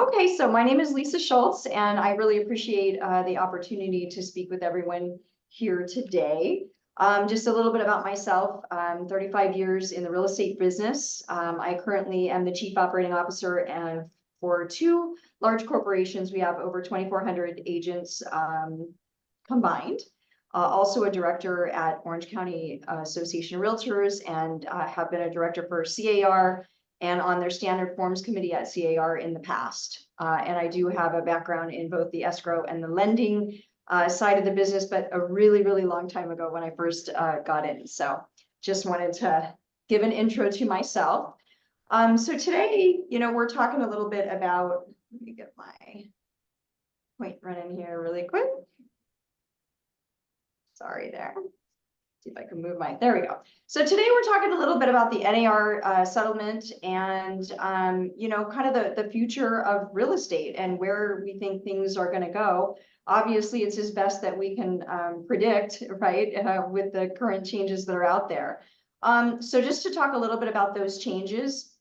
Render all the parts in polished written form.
Okay, so my name is Lisa Schultz, and I really appreciate the opportunity to speak with everyone here today. Just a little bit about myself. I'm 35 years in the real estate business. I currently am the Chief Operating Officer and for two large corporations. We have over 2,400 agents combined. Also a director at Orange County Association of Realtors, and have been a director for CAR and on their standard forms committee at CAR in the past. And I do have a background in both the escrow and the lending side of the business, but a really, really long time ago when I first got in. So just wanted to give an intro to myself. So today, we're talking a little bit about, let me get my point running here really quick. Sorry there. See if I can move there we go. So today we're talking a little bit about the NAR settlement and, kind of the future of real estate and where we think things are going to go. Obviously, it's as best that we can predict, right, with the current changes that are out there. So just to talk a little bit about those changes,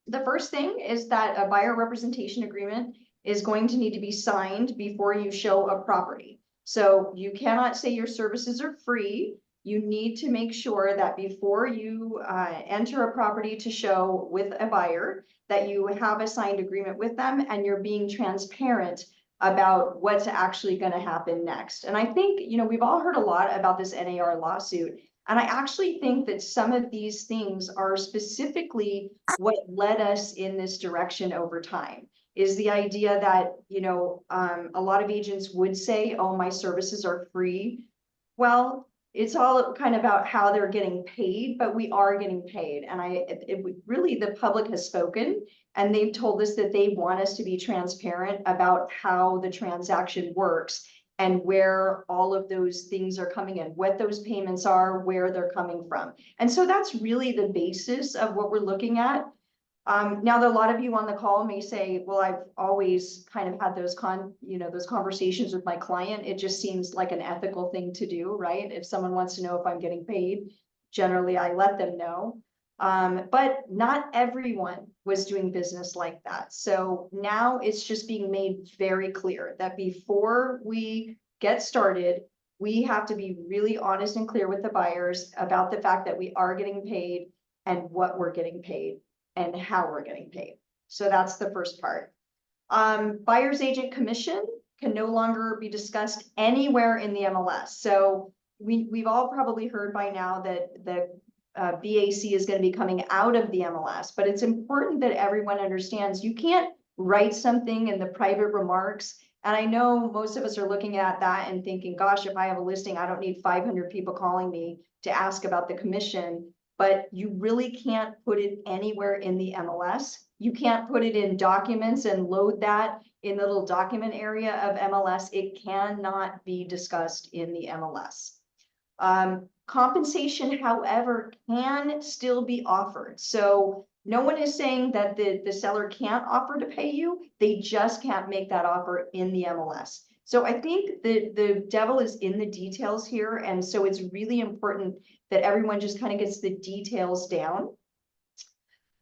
the first thing is that a buyer representation agreement is going to need to be signed before you show a property. So you cannot say your services are free. You need to make sure that before you enter a property to show with a buyer, that you have a signed agreement with them and you're being transparent about what's actually going to happen next. And I think, we've all heard a lot about this NAR lawsuit. And I actually think that some of these things are specifically what led us in this direction over time. Is the idea that, a lot of agents would say, oh, my services are free. Well, it's all kind of about how they're getting paid, but we are getting paid. And really, the public has spoken and they've told us that they want us to be transparent about how the transaction works and where all of those things are coming in, what those payments are, where they're coming from. And so that's really the basis of what we're looking at. Now, a lot of you on the call may say, well, I've always kind of had those conversations with my client. It just seems like an ethical thing to do, right? If someone wants to know if I'm getting paid, generally I let them know. But not everyone was doing business like that. So now it's just being made very clear that before we get started, we have to be really honest and clear with the buyers about the fact that we are getting paid and what we're getting paid and how we're getting paid. So that's the first part. Buyer's agent commission can no longer be discussed anywhere in the MLS. So we've all probably heard by now that the BAC is going to be coming out of the MLS, but it's important that everyone understands you can't write something in the private remarks. And I know most of us are looking at that and thinking, gosh, if I have a listing, I don't need 500 people calling me to ask about the commission. But you really can't put it anywhere in the MLS. You can't put it in documents and load that in the little document area of MLS. It cannot be discussed in the MLS. Compensation, however, can still be offered. So no one is saying that the seller can't offer to pay you. They just can't make that offer in the MLS. So I think the devil is in the details here. And so it's really important that everyone just kind of gets the details down.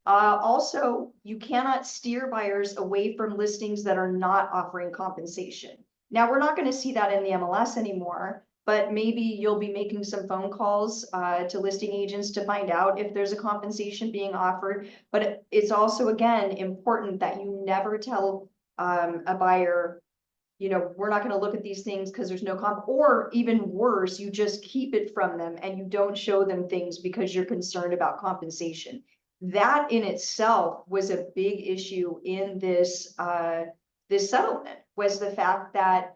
Also, you cannot steer buyers away from listings that are not offering compensation. Now, we're not going to see that in the MLS anymore, but maybe you'll be making some phone calls to listing agents to find out if there's a compensation being offered. But it's also, again, important that you never tell a buyer, we're not going to look at these things because there's no comp, or even worse, you just keep it from them and you don't show them things because you're concerned about compensation. That in itself was a big issue in this settlement, was the fact that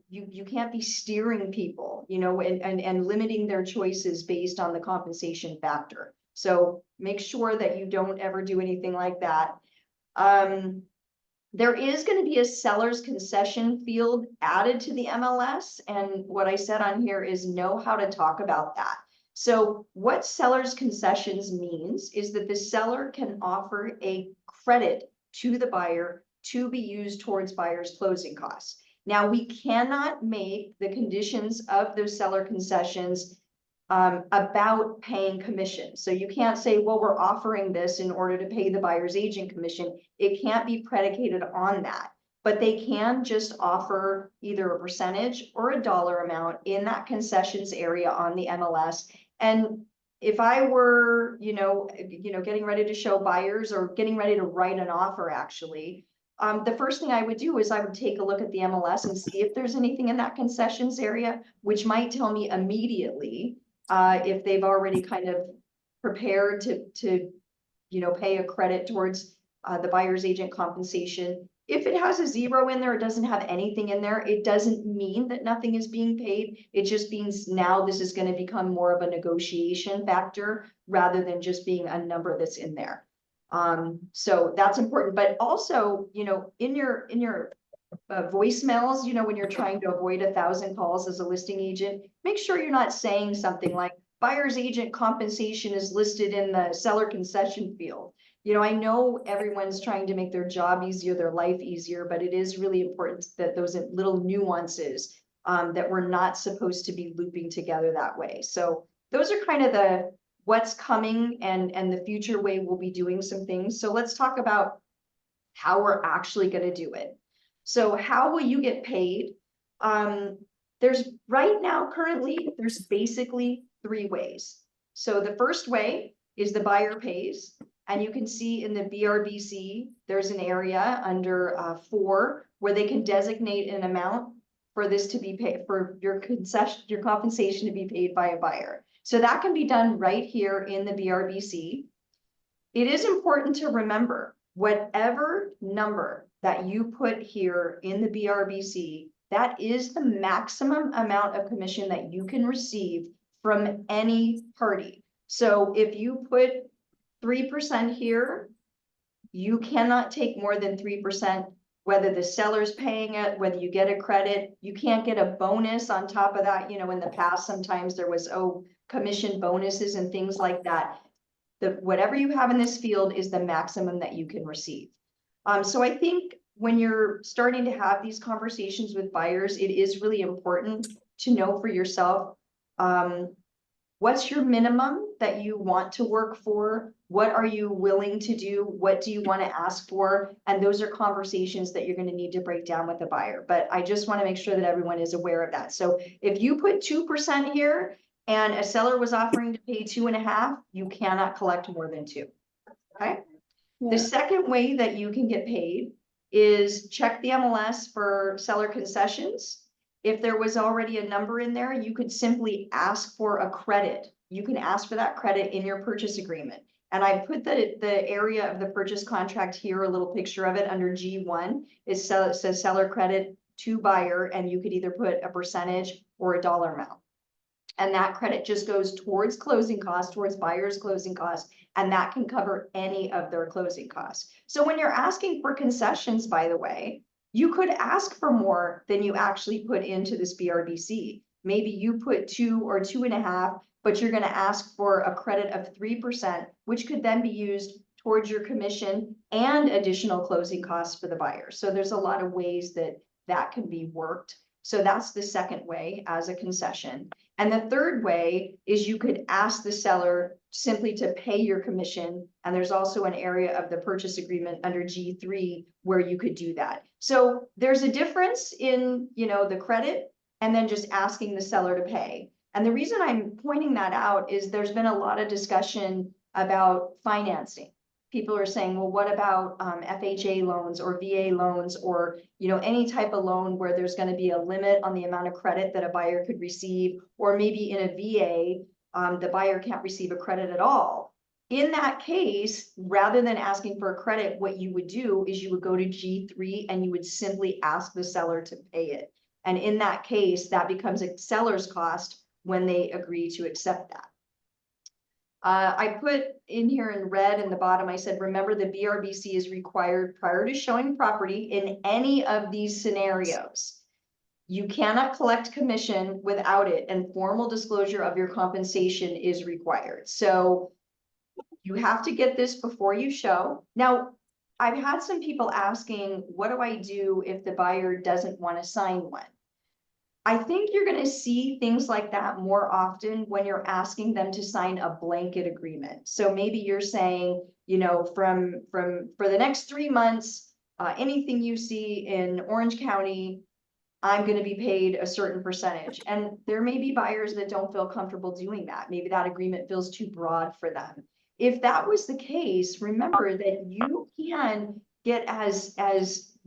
you can't be steering people, and limiting their choices based on the compensation factor. So make sure that you don't ever do anything like that. There is going to be a seller's concession field added to the MLS. And what I said on here is know how to talk about that. So what seller's concessions means is that the seller can offer a credit to the buyer to be used towards buyer's closing costs. Now, we cannot make the conditions of those seller concessions about paying commission. So you can't say, well, we're offering this in order to pay the buyer's agent commission. It can't be predicated on that, but they can just offer either a percentage or a dollar amount in that concessions area on the MLS. And if I were, getting ready to show buyers or getting ready to write an offer, actually, the first thing I would do is I would take a look at the MLS and see if there's anything in that concessions area, which might tell me immediately if they've already kind of prepared to pay a credit towards the buyer's agent compensation. If it has a zero in there, it doesn't have anything in there, it doesn't mean that nothing is being paid. It just means now this is going to become more of a negotiation factor rather than just being a number that's in there. So that's important. But also, in your voicemails, when you're trying to avoid 1,000 calls as a listing agent, make sure you're not saying something like buyer's agent compensation is listed in the seller concession field. I know everyone's trying to make their job easier, their life easier, but it is really important that those little nuances that we're not supposed to be looping together that way. So those are kind of the what's coming and the future way we'll be doing some things. So let's talk about how we're actually going to do it. So how will you get paid? There's right now, currently, there's basically 3 ways. So the first way is the buyer pays. And you can see in the BRBC, there's an area under 4 where they can designate an amount for this to be paid, for your compensation to be paid by a buyer. So that can be done right here in the BRBC. It is important to remember whatever number that you put here in the BRBC, that is the maximum amount of commission that you can receive from any party. So if you put 3% here, you cannot take more than 3%, whether the seller's paying it, whether you get a credit. You can't get a bonus on top of that. In the past, sometimes there was, commission bonuses and things like that. Whatever you have in this field is the maximum that you can receive. So I think when you're starting to have these conversations with buyers, it is really important to know for yourself, what's your minimum that you want to work for? What are you willing to do? What do you want to ask for? And those are conversations that you're going to need to break down with the buyer. But I just want to make sure that everyone is aware of that. So if you put 2% here and a seller was offering to pay 2.5%, you cannot collect more than 2%. Okay. Yeah. The second way that you can get paid is check the MLS for seller concessions. If there was already a number in there, you could simply ask for a credit. You can ask for that credit in your purchase agreement. And I put the area of the purchase contract here, a little picture of it under G1. It says seller credit to buyer, and you could either put a percentage or a dollar amount. And that credit just goes towards closing costs, towards buyer's closing costs, and that can cover any of their closing costs. So when you're asking for concessions, by the way, you could ask for more than you actually put into this BRBC. Maybe you put 2 or 2.5, but you're going to ask for a credit of 3%, which could then be used towards your commission and additional closing costs for the buyer. So there's a lot of ways that can be worked. So that's the second way as a concession. And the third way is you could ask the seller simply to pay your commission. And there's also an area of the purchase agreement under G3 where you could do that. So there's a difference in, the credit and then just asking the seller to pay. And the reason I'm pointing that out is there's been a lot of discussion about financing. People are saying, well, what about FHA loans or VA loans or, any type of loan where there's going to be a limit on the amount of credit that a buyer could receive, or maybe in a VA, the buyer can't receive a credit at all. In that case, rather than asking for a credit, what you would do is you would go to G3 and you would simply ask the seller to pay it. And in that case, that becomes a seller's cost when they agree to accept that. I put in here in red in the bottom, I said, remember the BRBC is required prior to showing property in any of these scenarios. You cannot collect commission without it, and formal disclosure of your compensation is required. So you have to get this before you show. Now, I've had some people asking, what do I do if the buyer doesn't want to sign one? I think you're going to see things like that more often when you're asking them to sign a blanket agreement. So maybe you're saying, you know, from for the next 3 months, anything you see in Orange County, I'm going to be paid a certain percentage. And there may be buyers that don't feel comfortable doing that. Maybe that agreement feels too broad for them. If that was the case, remember that you can get as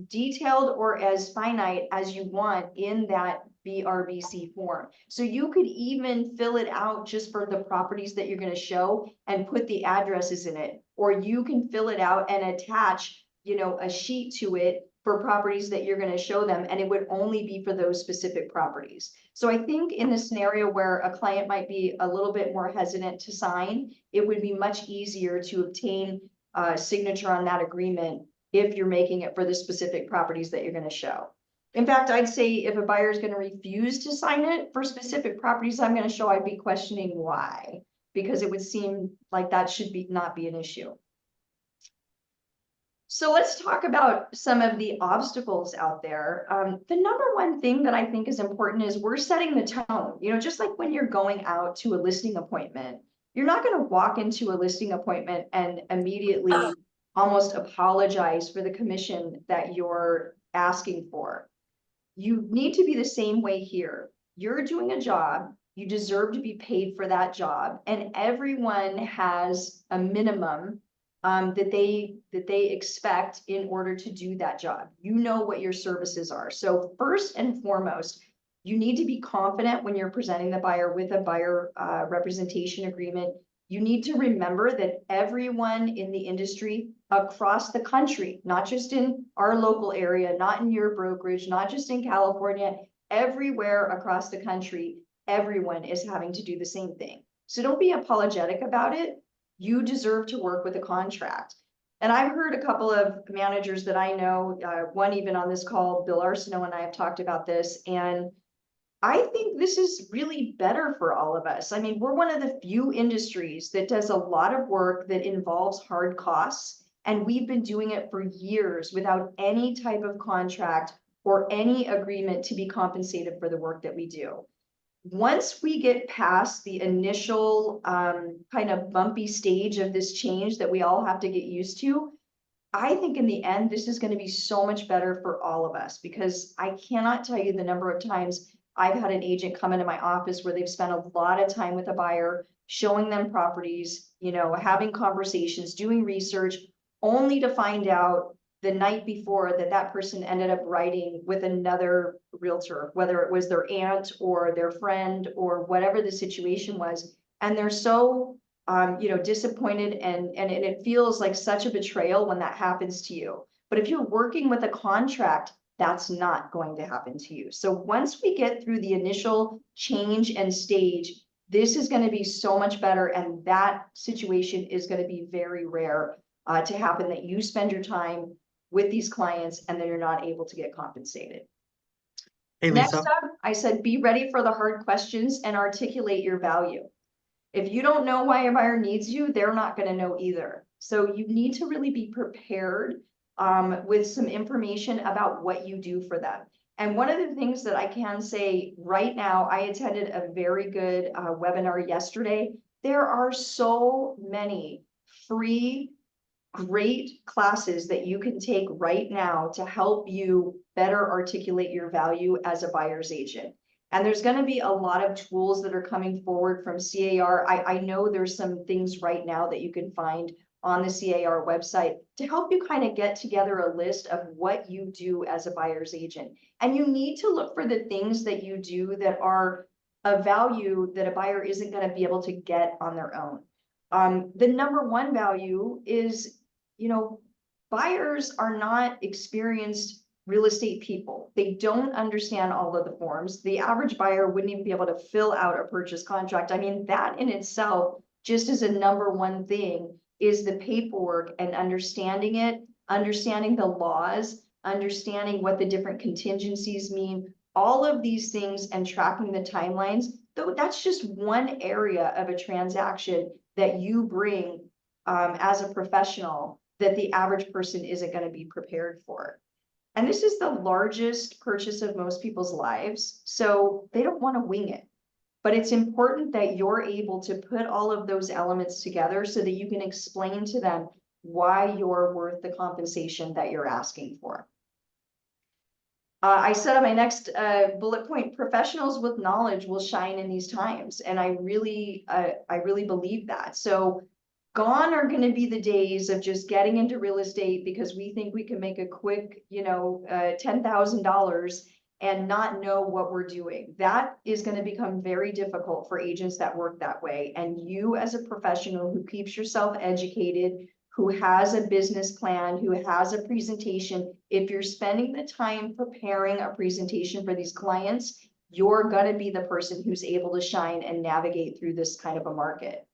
detailed or as finite as you want in that BRBC form. So you could even fill it out just for the properties that you're going to show and put the addresses in it, or you can fill it out and attach, you know, a sheet to it for properties that you're going to show them, and it would only be for those specific properties. So I think in the scenario where a client might be a little bit more hesitant to sign, it would be much easier to obtain a signature on that agreement if you're making it for the specific properties that you're going to show. In fact, I'd say if a buyer is going to refuse to sign it for specific properties I'm going to show, I'd be questioning why, because it would seem like that should not be an issue. So let's talk about some of the obstacles out there. The number one thing that I think is important is we're setting the tone. You know, just like when you're going out to a listing appointment, you're not going to walk into a listing appointment and immediately almost apologize for the commission that you're asking for. You need to be the same way here. You're doing a job, you deserve to be paid for that job, and everyone has a minimum that they expect in order to do that job. You know what your services are. So first and foremost, you need to be confident when you're presenting the buyer with a buyer representation agreement. You need to remember that everyone in the industry across the country, not just in our local area, not in your brokerage, not just in California, everywhere across the country, everyone is having to do the same thing. So don't be apologetic about it. You deserve to work with a contract. And I've heard a couple of managers that I know, one even on this call, Bill Arsenault and I have talked about this, and I think this is really better for all of us. I mean, we're one of the few industries that does a lot of work that involves hard costs, and we've been doing it for years without any type of contract or any agreement to be compensated for the work that we do. Once we get past the initial kind of bumpy stage of this change that we all have to get used to, I think in the end, this is going to be so much better for all of us, because I cannot tell you the number of times I've had an agent come into my office where they've spent a lot of time with a buyer, showing them properties, you know, having conversations, doing research, only to find out the night before that that person ended up writing with another realtor, whether it was their aunt or their friend or whatever the situation was. And they're so, you know, disappointed, and it feels like such a betrayal when that happens to you. But if you're working with a contract, that's not going to happen to you. So once we get through the initial change and stage, this is going to be so much better. And that situation is going to be very rare to happen, that you spend your time with these clients and then you're not able to get compensated. Hey, Next Lisa. up, I said, be ready for the hard questions and articulate your value. If you don't know why a buyer needs you, they're not going to know either. So you need to really be prepared with some information about what you do for them. And one of the things that I can say right now, I attended a very good webinar yesterday. There are so many free, great classes that you can take right now to help you better articulate your value as a buyer's agent. And there's going to be a lot of tools that are coming forward from CAR. I know there's some things right now that you can find on the CAR website to help you kind of get together a list of what you do as a buyer's agent. And you need to look for the things that you do that are of value that a buyer isn't going to be able to get on their own. The number one value is, you know, buyers are not experienced real estate people. They don't understand all of the forms. The average buyer wouldn't even be able to fill out a purchase contract. I mean, that in itself, just as a number one thing, is the paperwork and understanding it, understanding the laws, understanding what the different contingencies mean, all of these things, and tracking the timelines. Though that's just one area of a transaction that you bring as a professional that the average person isn't going to be prepared for. And this is the largest purchase of most people's lives, so they don't want to wing it. But it's important that you're able to put all of those elements together so that you can explain to them why you're worth the compensation that you're asking for. I said on my next bullet point, professionals with knowledge will shine in these times. And I really believe that. So gone are going to be the days of just getting into real estate because we think we can make a quick, $10,000 and not know what we're doing. That is going to become very difficult for agents that work that way. And you as a professional who keeps yourself educated, who has a business plan, who has a presentation, if you're spending the time preparing a presentation for these clients, you're going to be the person who's able to shine and navigate through this kind of a market.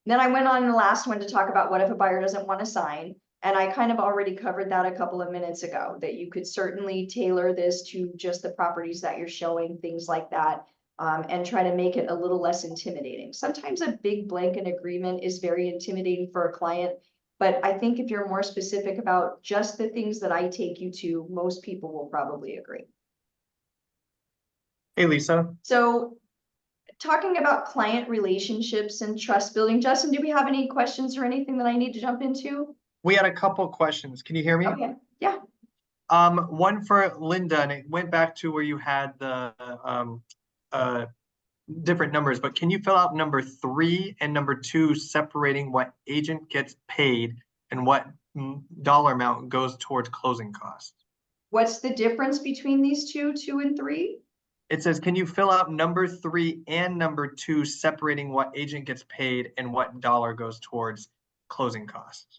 Then I went on in the last one to talk about what if a buyer doesn't want to sign. And I kind of already covered that a couple of minutes ago, that you could certainly tailor this to just the properties that you're showing, things like that, and try to make it a little less intimidating. Sometimes a big blanket agreement is very intimidating for a client, but I think if you're more specific about just the things that I take you to, most people will probably agree. Hey, Lisa. So talking about client relationships and trust building, Justin, do we have any questions or anything that I need to jump into? We had a couple questions. Can you hear me? Okay, yeah. One for Linda, and it went back to where you had the different numbers, but can you fill out number 3 and number 2, separating what agent gets paid and what dollar amount goes towards closing costs? What's the difference between these two and 3? It says, can you fill out number 3 and number 2, separating what agent gets paid and what dollar goes towards closing costs?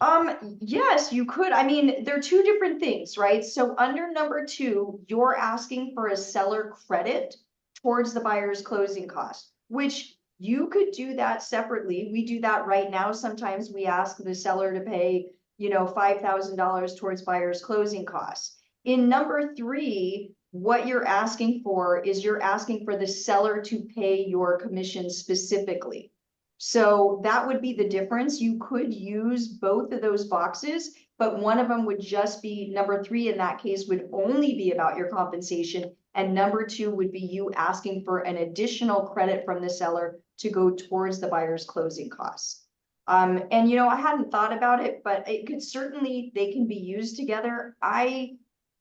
Yes, you could. I mean, they're two different things, right? So under number 2, you're asking for a seller credit towards the buyer's closing cost, which you could do that separately. We do that right now. Sometimes we ask the seller to pay, $5,000 towards buyer's closing costs. In number 3, what you're asking for is you're asking for the seller to pay your commission specifically. So that would be the difference. You could use both of those boxes, but one of them would just be number 3 in that case would only be about your compensation. And number 2 would be you asking for an additional credit from the seller to go towards the buyer's closing costs. And I hadn't thought about it, but it could certainly, they can be used together. I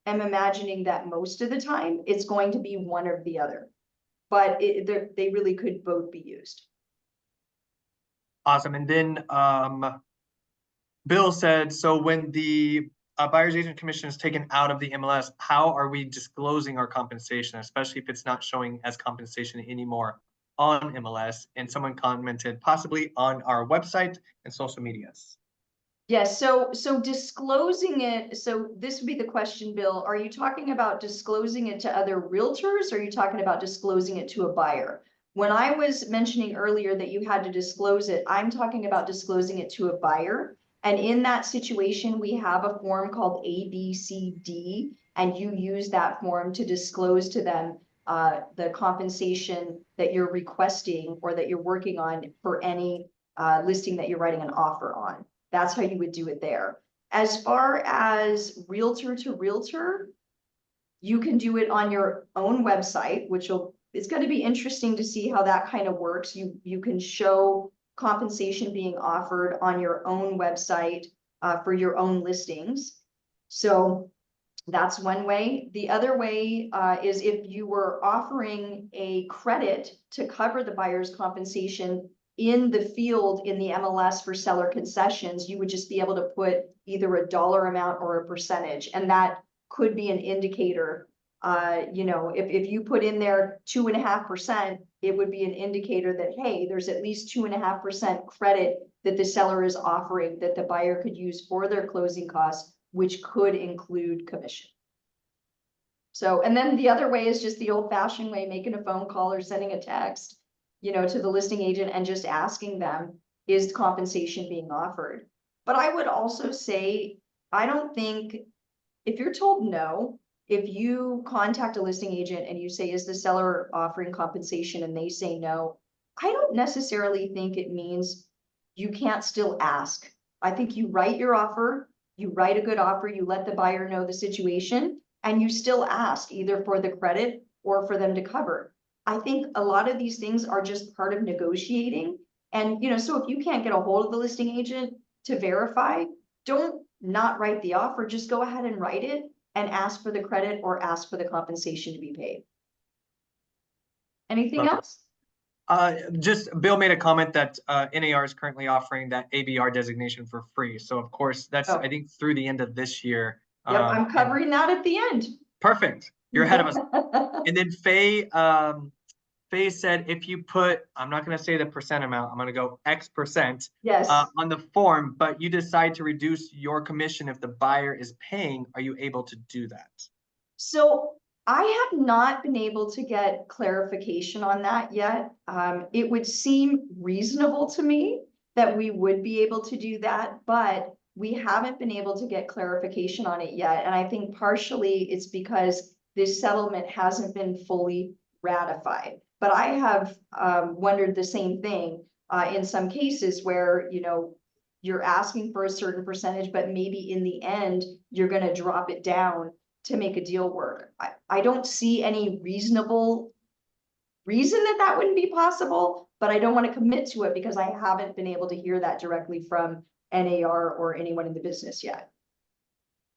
am imagining that most of the time it's going to be one or the other, but they really could both be used. Awesome. And then Bill said, so when the buyer's agent commission is taken out of the MLS, how are we disclosing our compensation, especially if it's not showing as compensation anymore on MLS? And someone commented possibly on our website and social medias. Yes, so disclosing it, so this would be the question, Bill. Are you talking about disclosing it to other realtors, or are you talking about disclosing it to a buyer? When I was mentioning earlier that you had to disclose it, I'm talking about disclosing it to a buyer. And in that situation, we have a form called ABCD, and you use that form to disclose to them the compensation that you're requesting or that you're working on for any listing that you're writing an offer on. That's how you would do it there. As far as realtor to realtor, you can do it on your own website, it's going to be interesting to see how that kind of works. You can show compensation being offered on your own website for your own listings. So that's one way. The other way is if you were offering a credit to cover the buyer's compensation in the field in the MLS for seller concessions, you would just be able to put either a dollar amount or a percentage, and that could be an indicator. If you put in there 2.5%, it would be an indicator that, hey, there's at least 2.5% credit that the seller is offering that the buyer could use for their closing costs, which could include commission. So, and then the other way is just the old-fashioned way, making a phone call or sending a text, to the listing agent and just asking them, is compensation being offered? But I would also say, I don't think, if you're told no, if you contact a listing agent and you say, is the seller offering compensation, and they say no, I don't necessarily think it means you can't still ask. I think you write your offer, you write a good offer, you let the buyer know the situation, and you still ask either for the credit or for them to cover. I think a lot of these things are just part of negotiating. And, so if you can't get a hold of the listing agent to verify, don't not write the offer, just go ahead and write it and ask for the credit or ask for the compensation to be paid. Anything Love it. else? Just Bill made a comment that NAR is currently offering that ABR designation for free. So of course, that's I think through the end of this year. Yep, I'm covering that at the end. Perfect. You're ahead of us. And then Faye said, if you put, I'm not going to say the percent amount, I'm going to go X% Yes. On the form, but you decide to reduce your commission if the buyer is paying, are you able to do that? So I have not been able to get clarification on that yet. It would seem reasonable to me that we would be able to do that, but we haven't been able to get clarification on it yet. And I think partially it's because this settlement hasn't been fully ratified. But I have wondered the same thing in some cases where, you're asking for a certain percentage, but maybe in the end, you're going to drop it down to make a deal work. I don't see any reasonable reason that that wouldn't be possible, but I don't want to commit to it because I haven't been able to hear that directly from NAR or anyone in the business yet.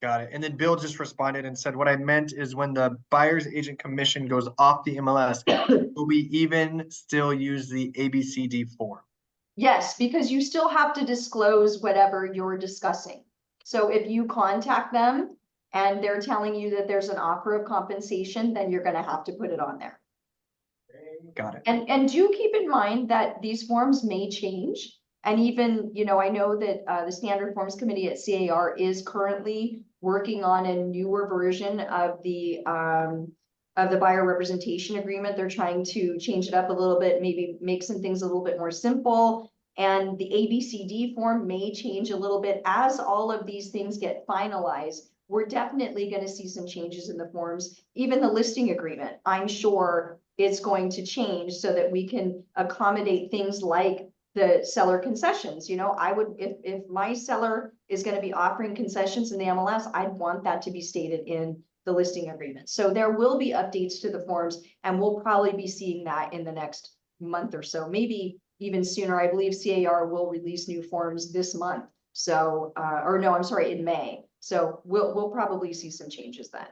Got it. And then Bill just responded and said, what I meant is when the buyer's agent commission goes off the MLS, will we even still use the ABCD form? Yes, because you still have to disclose whatever you're discussing. So if you contact them and they're telling you that there's an offer of compensation, then you're going to have to put it on there. Got it. And do keep in mind that these forms may change. And even, I know that the Standard Forms Committee at CAR is currently working on a newer version of the buyer representation agreement. They're trying to change it up a little bit, maybe make some things a little bit more simple. And the ABCD form may change a little bit as all of these things get finalized. We're definitely going to see some changes in the forms, even the listing agreement. I'm sure it's going to change so that we can accommodate things like the seller concessions. I would, if my seller is going to be offering concessions in the MLS, I'd want that to be stated in the listing agreement. So there will be updates to the forms, and we'll probably be seeing that in the next month or so, maybe even sooner. I believe CAR will release new forms this month. So, or no, I'm sorry, in May. So we'll probably see some changes then.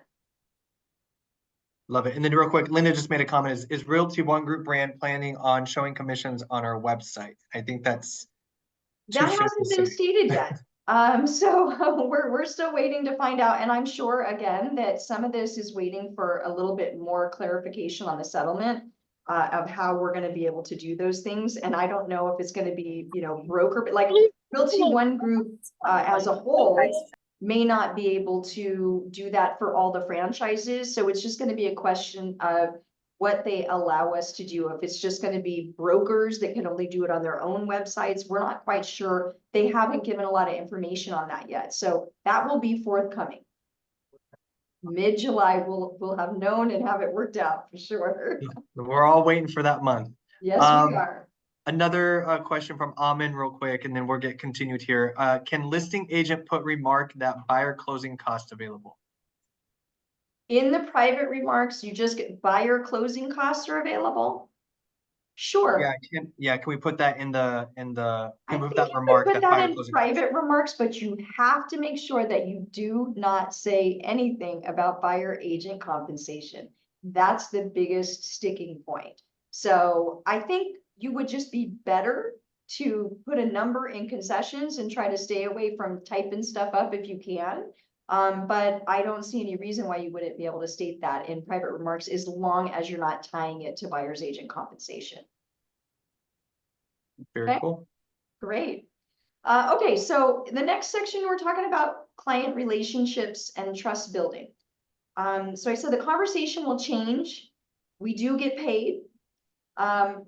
Love it. And then real quick, Linda just made a comment, is Realty One Group brand planning on showing commissions on our website? I think that's that hasn't been stated yet. So we're still waiting to find out. And I'm sure again that some of this is waiting for a little bit more clarification on the settlement of how we're going to be able to do those things. And I don't know if it's going to be, broker, but like Realty One Group as a whole may not be able to do that for all the franchises. So it's just going to be a question of what they allow us to do. If it's just going to be brokers that can only do it on their own websites, we're not quite sure. They haven't given a lot of information on that yet. So that will be forthcoming. Mid-July, we'll have known and have it worked out for sure. We're all waiting for that month. Yes, we are. Another question from Amin real quick, and then we'll get continued here. Can listing agent put remark that buyer closing cost available? In the private remarks, you just get buyer closing costs are available. Sure. Yeah. Can we put that in the I move think that you remark could put that in closing private remarks, but you have to make sure that you do not say anything about buyer agent compensation. That's the biggest sticking point. So I think you would just be better to put a number in concessions and try to stay away from typing stuff up if you can. But I don't see any reason why you wouldn't be able to state that in private remarks as long as you're not tying it to buyer's agent compensation. Very cool. Great. Okay, so the next section, we're talking about client relationships and trust building. So I said the conversation will change. We do get paid.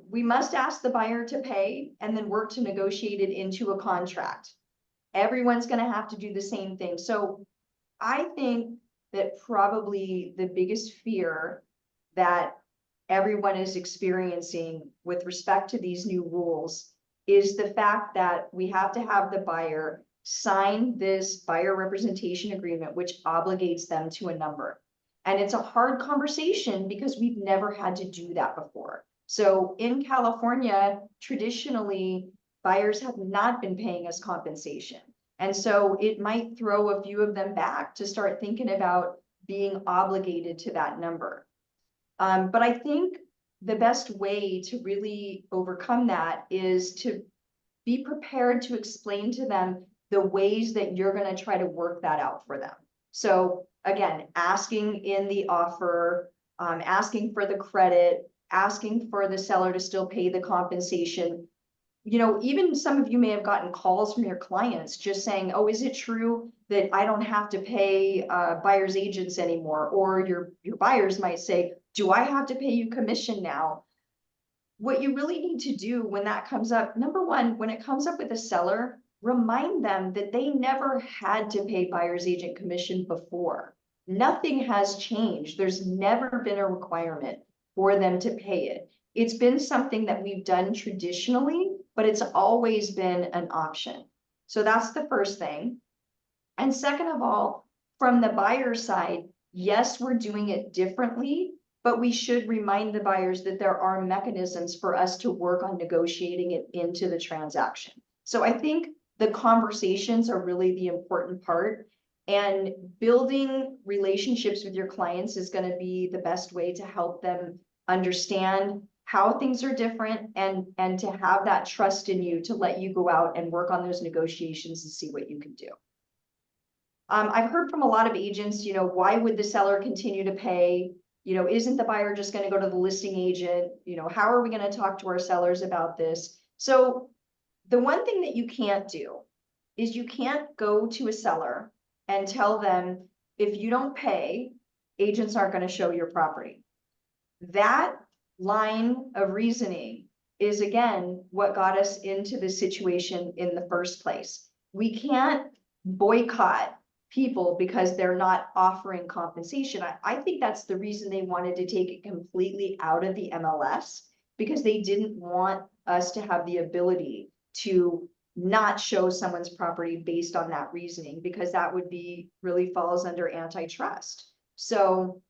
We must ask the buyer to pay and then work to negotiate it into a contract. Everyone's going to have to do the same thing. So I think that probably the biggest fear that everyone is experiencing with respect to these new rules is the fact that we have to have the buyer sign this buyer representation agreement, which obligates them to a number. And it's a hard conversation because we've never had to do that before. So in California, traditionally, buyers have not been paying us compensation. And so it might throw a few of them back to start thinking about being obligated to that number. But I think the best way to really overcome that is to be prepared to explain to them the ways that you're going to try to work that out for them. So again, asking in the offer, asking for the credit, asking for the seller to still pay the compensation. You know, even some of you may have gotten calls from your clients just saying, oh, is it true that I don't have to pay buyer's agents anymore? Or your buyers might say, do I have to pay you commission now? What you really need to do when that comes up, number one, when it comes up with a seller, remind them that they never had to pay buyer's agent commission before. Nothing has changed. There's never been a requirement for them to pay it. It's been something that we've done traditionally, but it's always been an option. So that's the first thing. And second of all, from the buyer side, yes, we're doing it differently, but we should remind the buyers that there are mechanisms for us to work on negotiating it into the transaction. So I think the conversations are really the important part, and building relationships with your clients is going to be the best way to help them understand how things are different and to have that trust in you to let you go out and work on those negotiations and see what you can do. I've heard from a lot of agents, you know, why would the seller continue to pay? You know, isn't the buyer just going to go to the listing agent? You know, how are we going to talk to our sellers about this? So the one thing that you can't do is you can't go to a seller and tell them, if you don't pay, agents aren't going to show your property. That line of reasoning is, again, what got us into this situation in the first place. We can't boycott people because they're not offering compensation. I think that's the reason they wanted to take it completely out of the MLS, because they didn't want us to have the ability to not show someone's property based on that reasoning, because that would be really falls under antitrust. So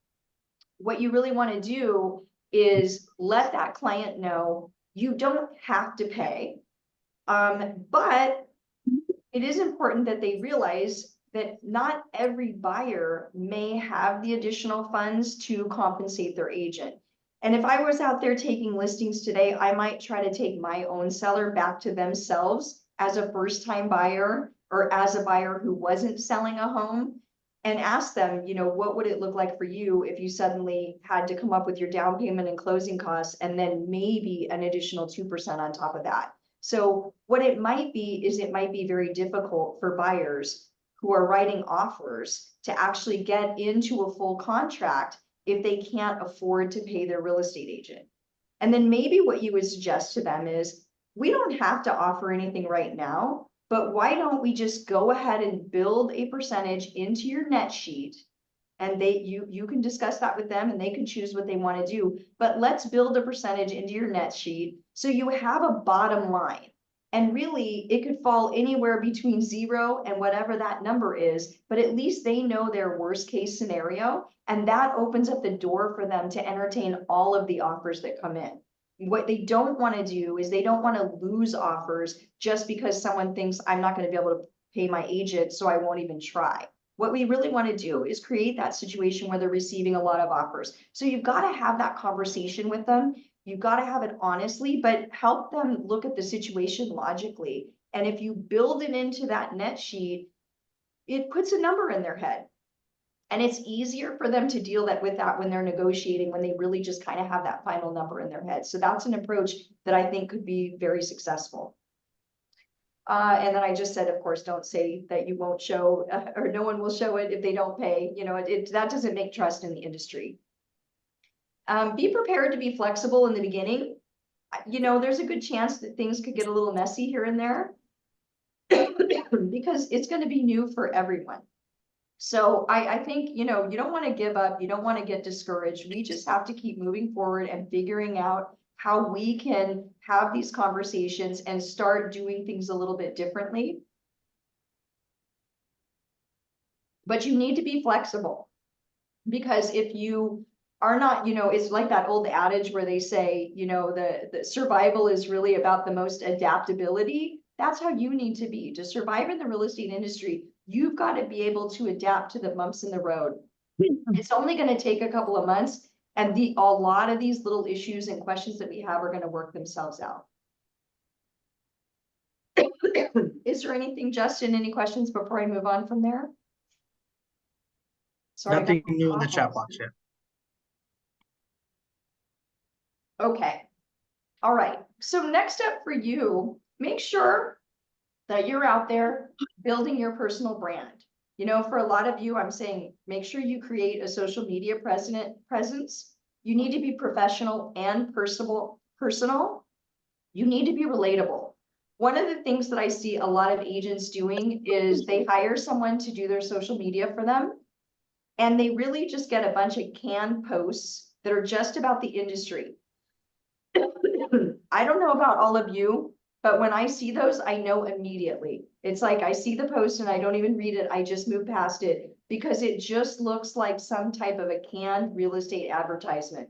what you really want to do is let that client know you don't have to pay, but it is important that they realize that not every buyer may have the additional funds to compensate their agent. And if I was out there taking listings today, I might try to take my own seller back to themselves as a first-time buyer or as a buyer who wasn't selling a home, and ask them, you know, what would it look like for you if you suddenly had to come up with your down payment and closing costs and then maybe an additional 2% on top of that. So what it might be is it might be very difficult for buyers who are writing offers to actually get into a full contract if they can't afford to pay their real estate agent. And then maybe what you would suggest to them is, we don't have to offer anything right now, but why don't we just go ahead and build a percentage into your net sheet, and you can discuss that with them and they can choose what they want to do, but let's build a percentage into your net sheet so you have a bottom line. And really, it could fall anywhere between 0 and whatever that number is, but at least they know their worst case scenario, and that opens up the door for them to entertain all of the offers that come in. What they don't want to do is they don't want to lose offers just because someone thinks, I'm not going to be able to pay my agent, so I won't even try. What we really want to do is create that situation where they're receiving a lot of offers. So you've got to have that conversation with them. You've got to have it honestly, but help them look at the situation logically. And if you build it into that net sheet, it puts a number in their head. And it's easier for them to deal with that when they're negotiating, when they really just kind of have that final number in their head. So that's an approach that I think could be very successful. And then I just said, of course, don't say that you won't show or no one will show it if they don't pay. You know, that doesn't make trust in the industry. Be prepared to be flexible in the beginning. You know, there's a good chance that things could get a little messy here and there because it's going to be new for everyone. So I think, you know, you don't want to give up. You don't want to get discouraged. We just have to keep moving forward and figuring out how we can have these conversations and start doing things a little bit differently. But you need to be flexible, because if you are not, it's like that old adage where they say, the survival is really about the most adaptability. That's how you need to be to survive in the real estate industry. You've got to be able to adapt to the bumps in the road. It's only going to take a couple of months, and a lot of these little issues and questions that we have are going to work themselves out. Is there anything, Justin, any questions before I move on from there? Sorry, Nothing new in the chat box yet. Okay. All right. So next up for you, make sure that you're out there building your personal brand. For a lot of you, I'm saying, make sure you create a social media presence. You need to be professional and personal. You need to be relatable. One of the things that I see a lot of agents doing is they hire someone to do their social media for them, and they really just get a bunch of canned posts that are just about the industry. I don't know about all of you, but when I see those, I know immediately. It's like I see the post and I don't even read it. I just move past it because it just looks like some type of a canned real estate advertisement.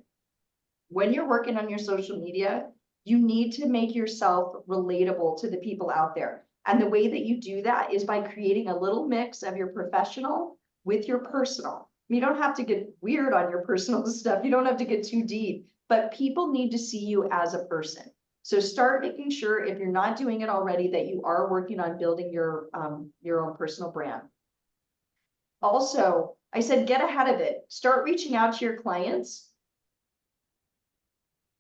When you're working on your social media, you need to make yourself relatable to the people out there. And the way that you do that is by creating a little mix of your professional with your personal. You don't have to get weird on your personal stuff. You don't have to get too deep, but people need to see you as a person. So start making sure, if you're not doing it already, that you are working on building your own personal brand. Also, I said, get ahead of it. Start reaching out to your clients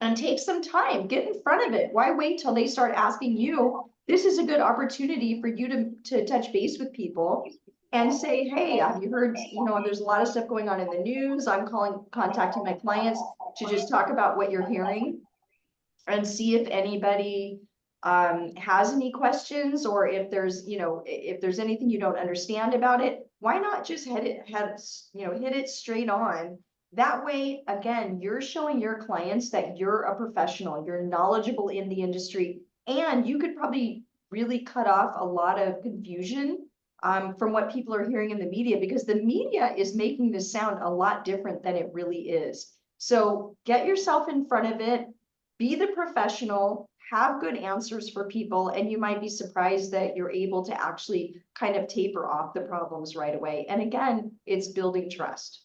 and take some time, get in front of it. Why wait till they start asking you? This is a good opportunity for you to touch base with people and say, hey, have you heard, there's a lot of stuff going on in the news. I'm contacting my clients to just talk about what you're hearing and see if anybody has any questions, or if there's, if there's anything you don't understand about it. Why not just hit it straight on? That way, again, you're showing your clients that you're a professional, you're knowledgeable in the industry, and you could probably really cut off a lot of confusion from what people are hearing in the media, because the media is making this sound a lot different than it really is. So get yourself in front of it, be the professional, have good answers for people, and you might be surprised that you're able to actually kind of taper off the problems right away. And again, it's building trust.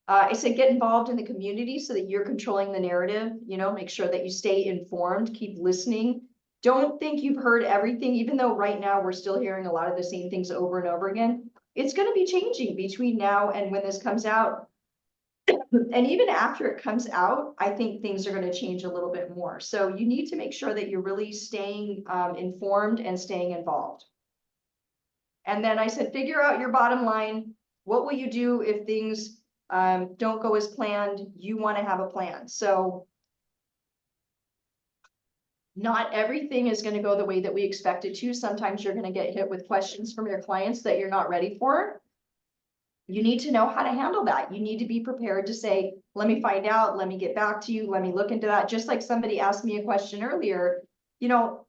I said, get involved in the community so that you're controlling the narrative, make sure that you stay informed, keep listening. Don't think you've heard everything, even though right now we're still hearing a lot of the same things over and over again. It's going to be changing between now and when this comes out. And even after it comes out, I think things are going to change a little bit more. So you need to make sure that you're really staying informed and staying involved. And then I said, figure out your bottom line. What will you do if things don't go as planned? You want to have a plan. So not everything is going to go the way that we expect it to. Sometimes you're going to get hit with questions from your clients that you're not ready for. You need to know how to handle that. You need to be prepared to say, let me find out, let me get back to you, let me look into that. Just like somebody asked me a question earlier,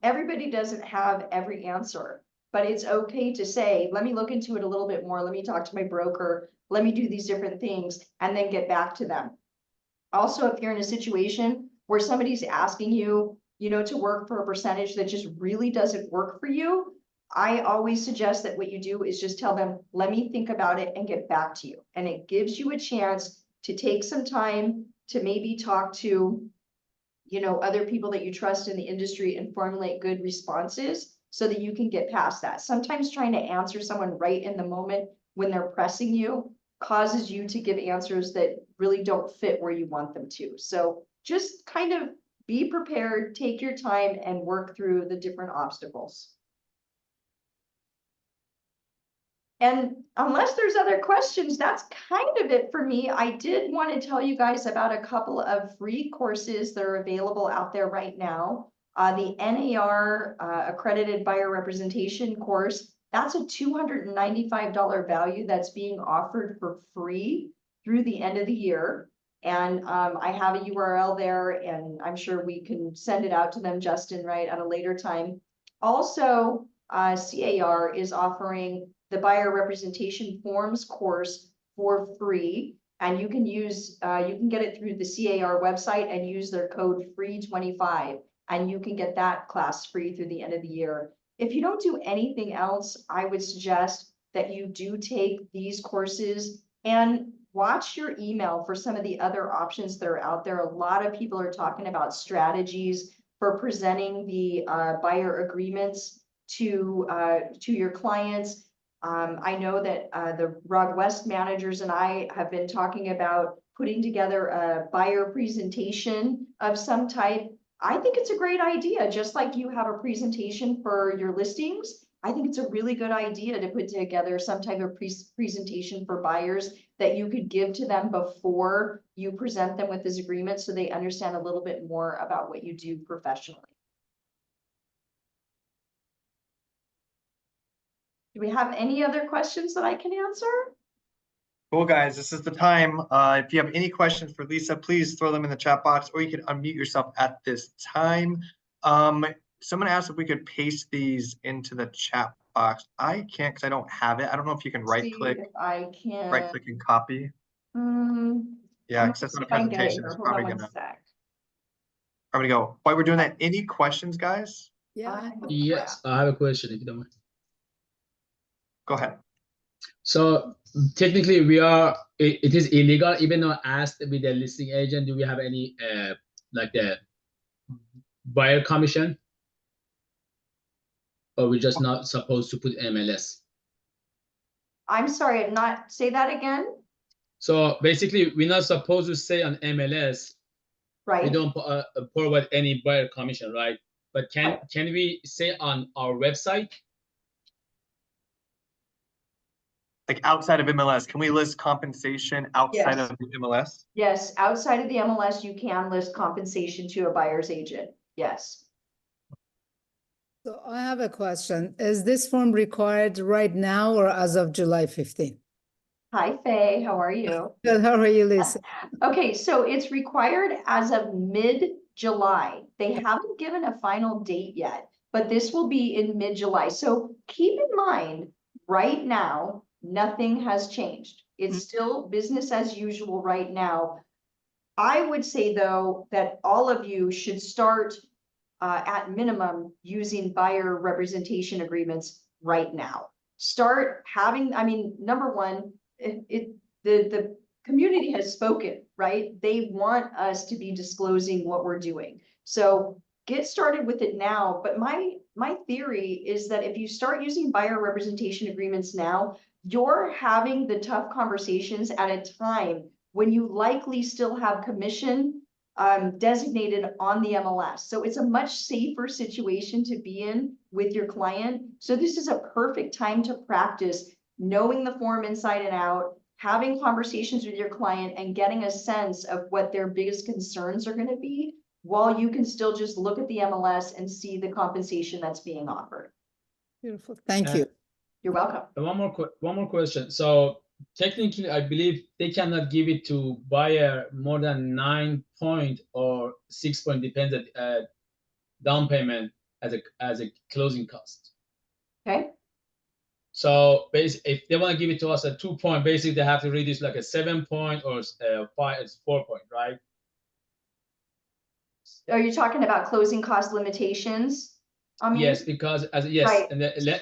everybody doesn't have every answer, but it's okay to say, let me look into it a little bit more. Let me talk to my broker. Let me do these different things and then get back to them. Also, if you're in a situation where somebody's asking you, to work for a percentage that just really doesn't work for you, I always suggest that what you do is just tell them, let me think about it and get back to you. And it gives you a chance to take some time to maybe talk to, other people that you trust in the industry and formulate good responses so that you can get past that. Sometimes trying to answer someone right in the moment when they're pressing you causes you to give answers that really don't fit where you want them to. So just kind of be prepared, take your time, and work through the different obstacles. And unless there's other questions, that's kind of it for me. I did want to tell you guys about a couple of free courses that are available out there right now. The NAR Accredited Buyer Representation course, that's a $295 value that's being offered for free through the end of the year. And I have a URL there, and I'm sure we can send it out to them, Justin, right, at a later time. Also, CAR is offering the buyer representation forms course for free. And you can get it through the CAR website and use their code FREE25, and you can get that class free through the end of the year. If you don't do anything else, I would suggest that you do take these courses and watch your email for some of the other options that are out there. A lot of people are talking about strategies for presenting the buyer agreements to your clients. I know that the Rog West managers and I have been talking about putting together a buyer presentation of some type. I think it's a great idea, just like you have a presentation for your listings. I think it's a really good idea to put together some type of presentation for buyers that you could give to them before you present them with this agreement, so they understand a little bit more about what you do professionally. Do we have any other questions that I can answer? Cool, guys, this is the time. If you have any questions for Lisa, please throw them in the chat box, or you can unmute yourself at this time. Someone asked if we could paste these into the chat box. I can't because I don't have it. I don't know if you can right click and copy. Yeah, because that's not a presentation. It's probably gonna go. While we're doing that, any questions, guys? Yeah. Yes, I have a question if you don't mind. Go ahead. So technically it is illegal, even though asked with the listing agent, do we have any like the buyer commission? Or we're just not supposed to put MLS? I'm sorry, say that again? So basically we're not supposed to say on MLS, right? We don't provide any buyer commission, right? But can we say on our website? Like outside of MLS, can we list compensation outside Yes. of the MLS? Yes, outside of the MLS, you can list compensation to a buyer's agent. Yes. So I have a question. Is this form required right now or as of July 15th? Hi, Faye. How are you? Good. How are you, Lisa? Okay, so it's required as of mid-July. They haven't given a final date yet, but this will be in mid-July. So keep in mind, right now, nothing has changed. It's still business as usual right now. I would say, though, that all of you should start at minimum using buyer representation agreements right now. Start having, I mean, number one, the community has spoken, right? They want us to be disclosing what we're doing. So get started with it now. But my theory is that if you start using buyer representation agreements now, you're having the tough conversations at a time when you likely still have commission designated on the MLS. So it's a much safer situation to be in with your client. So this is a perfect time to practice knowing the form inside and out, having conversations with your client and getting a sense of what their biggest concerns are going to be, while you can still just look at the MLS and see the compensation that's being offered. Beautiful. Thank you. You're welcome. One more question. So technically, I believe they cannot give it to buyer more than 9 point or 6 point, depends at down payment as a closing cost. Okay. So basically, if they want to give it to us at 2 point, basically they have to reduce like a 7 point or 4 point, right? Are you talking about closing cost limitations? Yes, because yes, right. And the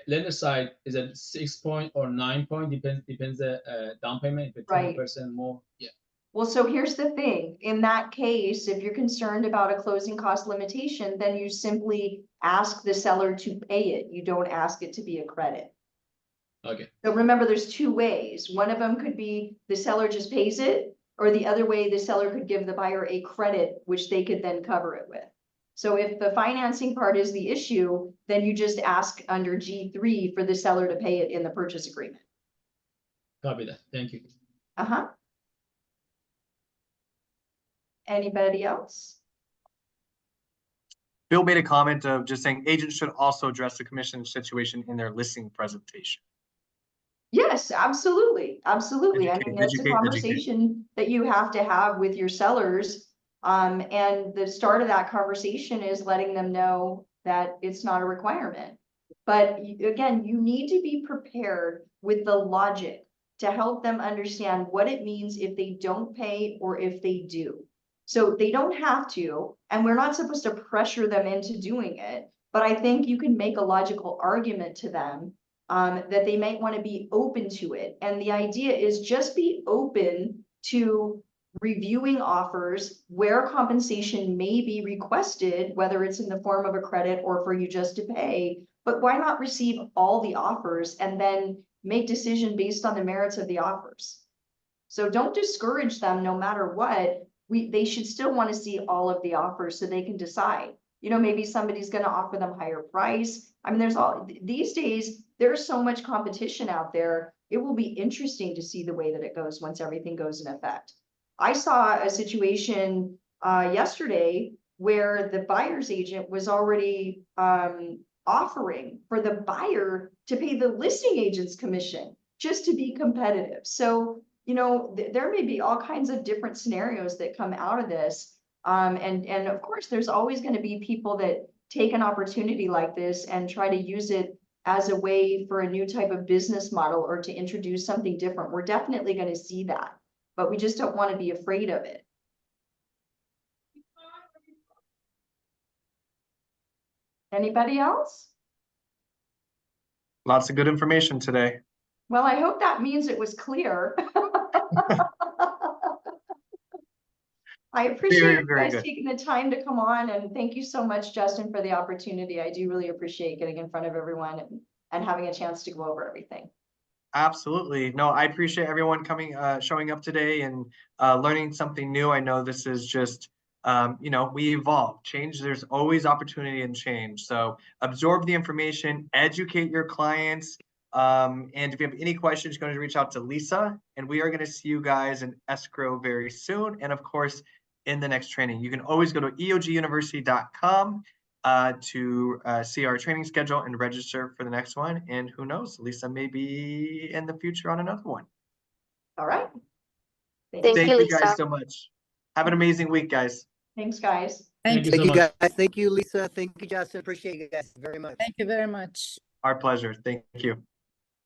lender side is at 6 point or 9 point, depends the down payment, if it's 10% more. Yeah. Well, so here's the thing. In that case, if you're concerned about a closing cost limitation, then you simply ask the seller to pay it. You don't ask it to be a credit. Okay. So remember, there's two ways. One of them could be the seller just pays it, or the other way, the seller could give the buyer a credit, which they could then cover it with. So if the financing part is the issue, then you just ask under G3 for the seller to pay it in the purchase agreement. Copy that. Thank you. Uh-huh. Anybody else? Bill made a comment of just saying agents should also address the commission situation in their listing presentation. Yes, absolutely. Absolutely. I mean, that's a conversation that you have to have with your sellers. And the start of that conversation is letting them know that it's not a requirement. But again, you need to be prepared with the logic to help them understand what it means if they don't pay or if they do. So they don't have to, and we're not supposed to pressure them into doing it. But I think you can make a logical argument to them that they might want to be open to it. And the idea is just be open to reviewing offers where compensation may be requested, whether it's in the form of a credit or for you just to pay. But why not receive all the offers and then make decision based on the merits of the offers? So don't discourage them no matter what. They should still want to see all of the offers so they can decide. You know, maybe somebody's going to offer them higher price. I mean, these days, there's so much competition out there. It will be interesting to see the way that it goes once everything goes in effect. I saw a situation yesterday where the buyer's agent was already offering for the buyer to pay the listing agent's commission just to be competitive. So, you know, there may be all kinds of different scenarios that come out of this. And of course, there's always going to be people that take an opportunity like this and try to use it as a way for a new type of business model or to introduce something different. We're definitely going to see that, but we just don't want to be afraid of it. Anybody else? Lots of good information today. Well, I hope that means it was clear. I appreciate you Very guys good. taking the time to come on, and thank you so much, Justin, for the opportunity. I do really appreciate getting in front of everyone and having a chance to go over everything. Absolutely. No, I appreciate everyone coming, showing up today and learning something new. I know this is just, you know, we evolve, change. There's always opportunity and change. So absorb the information, educate your clients. And if you have any questions, you're going to reach out to Lisa, and we are going to see you guys in escrow very soon. And of course, in the next training, you can always go to eoguniversity.com to see our training schedule and register for the next one. And who knows, Lisa may be in the future on another one. All right. Thank you, you guys Lisa. so much. Have an amazing week, guys. Thanks, guys. Thank you. so Thank you, much. guys. Thank you, Lisa. Thank you, Justin. Appreciate you guys very much. Thank you very much. Our pleasure. Thank you.